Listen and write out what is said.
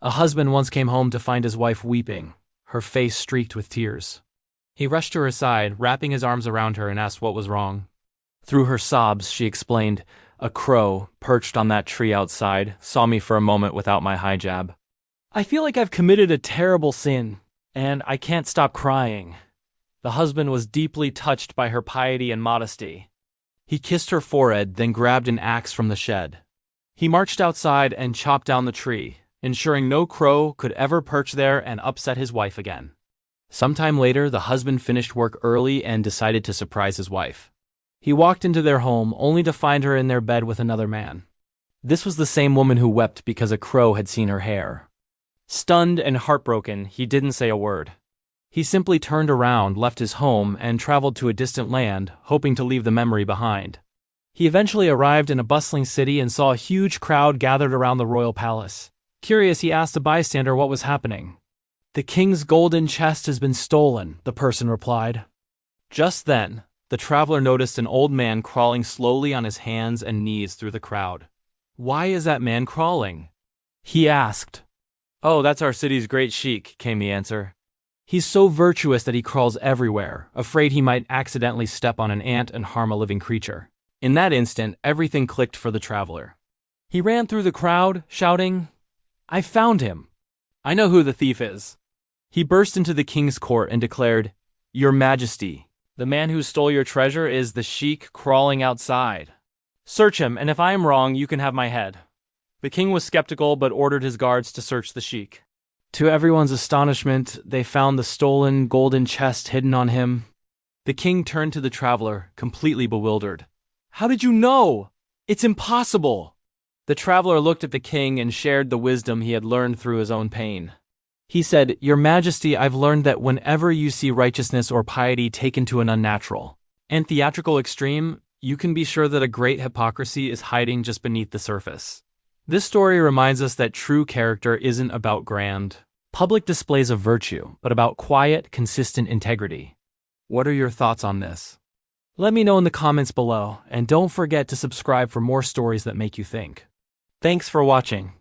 A husband once came home to find his wife weeping, her face streaked with tears. He rushed to her side, wrapping his arms around her, and asked what was wrong. Through her sobs, she explained, "A crow, perched on that tree outside, saw me for a moment without my hijab. I feel like I've committed a terrible sin, and I can't stop crying." The husband was deeply touched by her piety and modesty. He kissed her forehead, then grabbed an axe from the shed. He marched outside and chopped down the tree, ensuring no crow could ever perch there and upset his wife again. Sometime later, the husband finished work early and decided to surprise his wife. He walked into their home only to find her in their bed with another man. This was the same woman who wept because a crow had seen her hair. Stunned and heartbroken, he didn't say a word. He simply turned around, left his home, and traveled to a distant land, hoping to leave the memory behind. He eventually arrived in a bustling city and saw a huge crowd gathered around the royal palace. Curious, he asked a bystander what was happening. "The king's golden chest has been stolen," the person replied. Just then, the traveler noticed an old man crawling slowly on his hands and knees through the crowd. "Why is that man crawling?" he asked. "Oh, that's our city's great sheik," came the answer. "He's so virtuous that he crawls everywhere, afraid he might accidentally step on an ant and harm a living creature." In that instant, everything clicked for the traveler. He ran through the crowd, shouting, "I found him! I know who the thief is." He burst into the king's court and declared, "Your Majesty, the man who stole your treasure is the sheik crawling outside. Search him, and if I am wrong, you can have my head." The king was skeptical but ordered his guards to search the sheik. To everyone's astonishment, they found the stolen golden chest hidden on him. The king turned to the traveler, completely bewildered. "How did you know? It's impossible!" The traveler looked at the king and shared the wisdom he had learned through his own pain. He said, "Your Majesty, I've learned that whenever you see righteousness or piety taken to an unnatural and theatrical extreme, you can be sure that a great hypocrisy is hiding just beneath the surface." This story reminds us that true character isn't about grand, public displays of virtue, but about quiet, consistent integrity. What are your thoughts on this? Let me know in the comments below, and don't forget to subscribe for more stories that make you think. Thanks for watching.